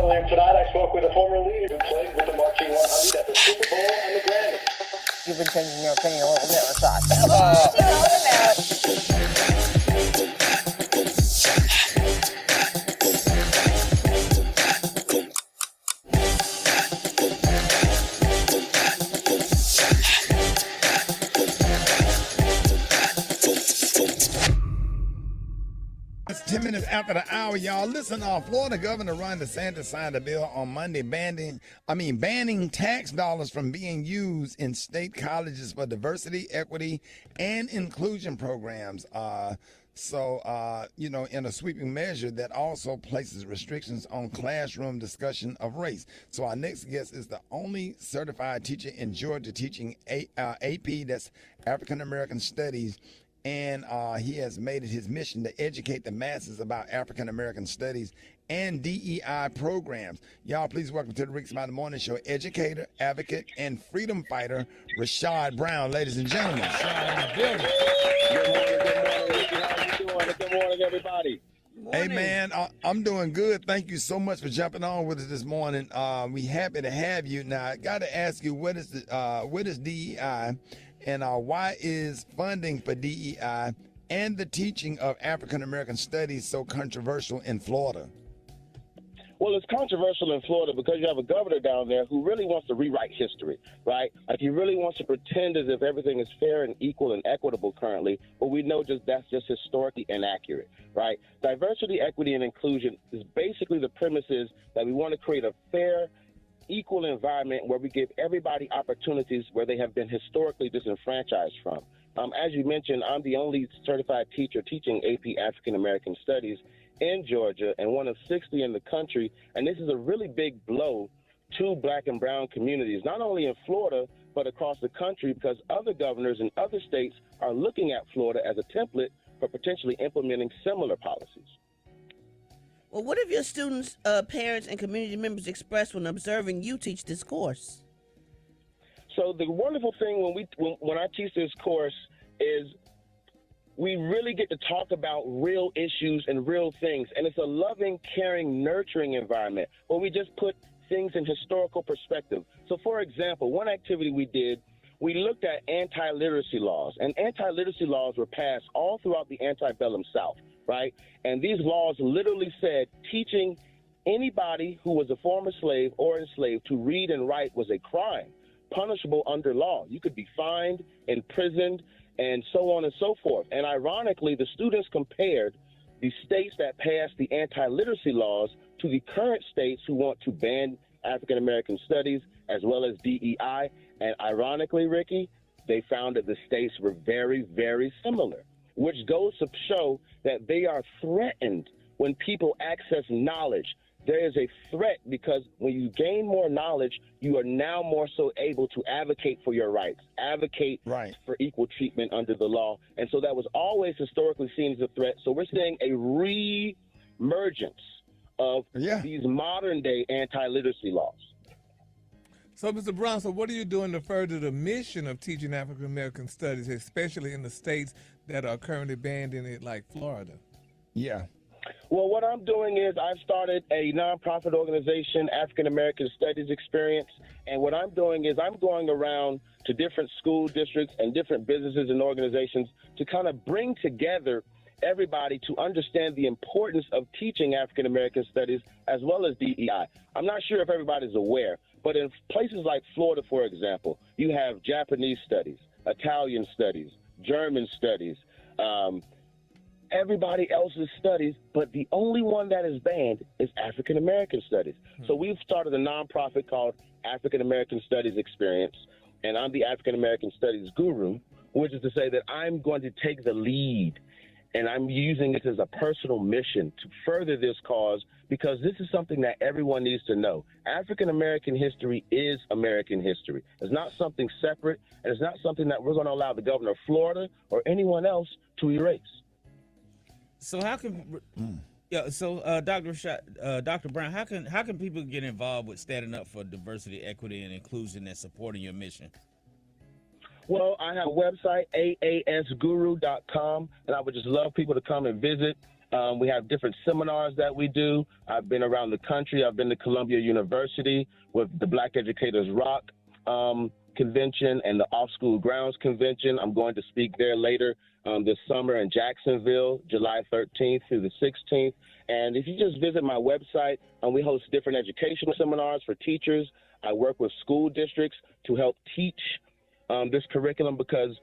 Earlier tonight, I spoke with a former leader who played with the Marching 100 at the Super Bowl and the Grammy. You've been changing your opinion a little bit, Rashad. It's 10 minutes after the hour, y'all. Listen, Florida Governor Ron Desantis signed a bill on Monday banning tax dollars from being used in state colleges for diversity, equity, and inclusion programs. In a sweeping measure that also places restrictions on classroom discussion of race. So our next guest is the only certified teacher in Georgia teaching AP, that's African American Studies. And he has made it his mission to educate the masses about African American studies and DEI programs. Y'all, please welcome to the Rickey Smiley Morning Show, educator, advocate, and freedom fighter, Rashad Brown, ladies and gentlemen. Good morning, Rickey. How you doing? Good morning, everybody. Hey, man, I'm doing good. Thank you so much for jumping on with us this morning. We happy to have you. Now, I got to ask you, what is DEI? And why is funding for DEI and the teaching of African American studies so controversial in Florida? Well, it's controversial in Florida because you have a governor down there who really wants to rewrite history, right? Like, he really wants to pretend as if everything is fair and equal and equitable currently, but we know that's just historically inaccurate, right? Diversity, equity, and inclusion is basically the premise is that we want to create a fair, equal environment where we give everybody opportunities where they have been historically disenfranchised from. As you mentioned, I'm the only certified teacher teaching AP African American Studies in Georgia and one of 60 in the country. And this is a really big blow to black and brown communities, not only in Florida, but across the country, because other governors in other states are looking at Florida as a template for potentially implementing similar policies. Well, what have your students, parents, and community members expressed when observing you teach this course? So the wonderful thing when I teach this course is we really get to talk about real issues and real things. And it's a loving, caring, nurturing environment where we just put things in historical perspective. So, for example, one activity we did, we looked at anti-literacy laws. And anti-literacy laws were passed all throughout the antebellum South, right? And these laws literally said teaching anybody who was a former slave or enslaved to read and write was a crime, punishable under law. You could be fined, imprisoned, and so on and so forth. And ironically, the students compared the states that passed the anti-literacy laws to the current states who want to ban African American studies as well as DEI. And ironically, Rickey, they found that the states were very, very similar, which goes to show that they are threatened when people access knowledge. There is a threat because when you gain more knowledge, you are now more so able to advocate for your rights, advocate for equal treatment under the law. And so that was always historically seen as a threat. So we're seeing a re-emergence of these modern-day anti-literacy laws. So, Mr. Brown, so what are you doing to further the mission of teaching African American studies, especially in the states that are currently banned in it, like Florida? Yeah. Well, what I'm doing is I've started a nonprofit organization, African American Studies Experience, and what I'm doing is I'm going around to different school districts and different businesses and organizations to kind of bring together everybody to understand the importance of teaching African American studies as well as DEI. I'm not sure if everybody's aware, but in places like Florida, for example, you have Japanese studies, Italian studies, German studies, everybody else's studies, but the only one that is banned is African American studies. So we've started a nonprofit called African American Studies Experience, and I'm the African American Studies guru, which is to say that I'm going to take the lead, and I'm using it as a personal mission to further this cause, because this is something that everyone needs to know. African American history is American history. It's not something separate, and it's not something that we're going to allow the governor of Florida or anyone else to erase. So how can, Dr. Brown, how can people get involved with standing up for diversity, equity, and inclusion and supporting your mission? Well, I have a website, aasguru.com, and I would just love people to come and visit. We have different seminars that we do. I've been around the country. I've been to Columbia University with the Black Educators Rock convention and the Off School Grounds convention. I'm going to speak there later this summer in Jacksonville, July 13th through the 16th. And if you just visit my website, we host different educational seminars for teachers. I work with school districts to help teach this curriculum because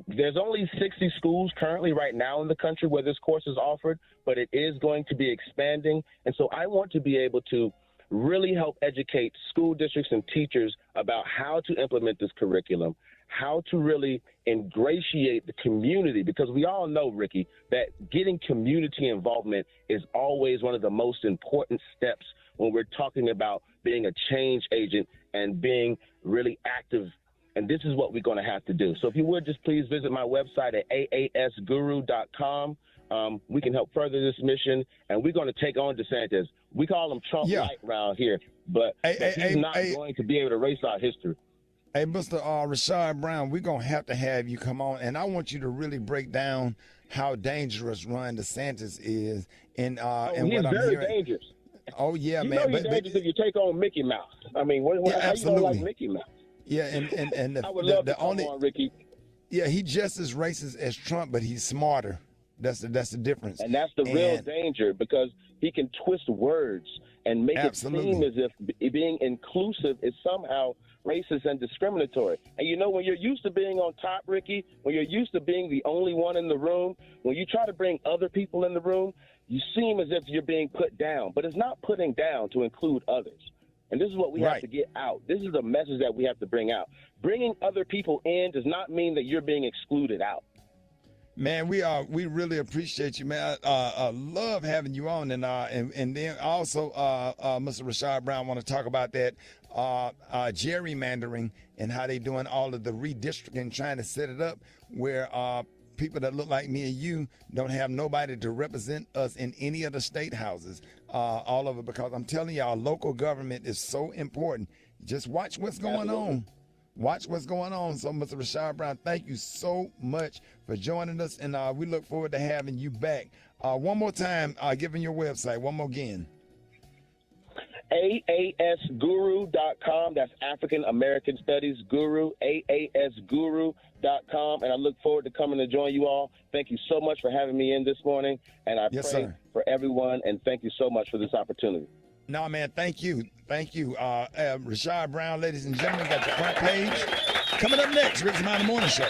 there's only 60 schools currently right now in the country where this course is offered, but it is going to be expanding. And so I want to be able to really help educate school districts and teachers about how to implement this curriculum, how to really ingratiate the community, because we all know, Rickey, that getting community involvement is always one of the most important steps when we're talking about being a change agent and being really active. And this is what we're going to have to do. So if you would, just please visit my website at aasguru.com. We can help further this mission, and we're going to take on DeSantis. We call him Trump light around here, but he's not going to be able to erase our history. Hey, Mr. Rashad Brown, we're going to have you come on, and I want you to really break down how dangerous Ron DeSantis is. And he's what I'm very hearing. dangerous. Oh, yeah, you man. know he's dangerous if you take on Mickey Mouse. I mean, how you don't like Mickey Mouse? Yeah, and I would love to come on, Rickey. Yeah, he's just as racist as Trump, but he's smarter. That's the difference. And that's the real danger, because he can twist words and make it seem as if being inclusive is somehow racist and discriminatory. And you know, when you're used to being on top, Rickey, when you're used to being the only one in the room, when you try to bring other people in the room, you seem as if you're being put down. But it's not putting down to include others. And this is what we have to get out. This is the message that we have to bring out. Bringing other people in does not mean that you're being excluded out. Man, we really appreciate you, man. I love having you on, and then also, Mr. Rashad Brown, want to talk about that gerrymandering and how they doing all of the redistricting, trying to set it up where people that look like me and you don't have nobody to represent us in any of the state houses, all of it, because I'm telling y'all, local government is so important. Just watch what's going on. Watch what's going on. So, Mr. Rashad Brown, thank you so much for joining us, and we look forward to having you back. One more time, giving your website, one more again. AASguru.com. That's African American Studies Guru, AASguru.com. And I look forward to coming to join you all. Thank you so much for having me in this morning. And I pray for everyone, and thank you so much for this opportunity. No, man, thank you. Thank you. Rashad Brown, ladies and gentlemen, got the front page. Coming up next, Rick's Mountain Morning Show.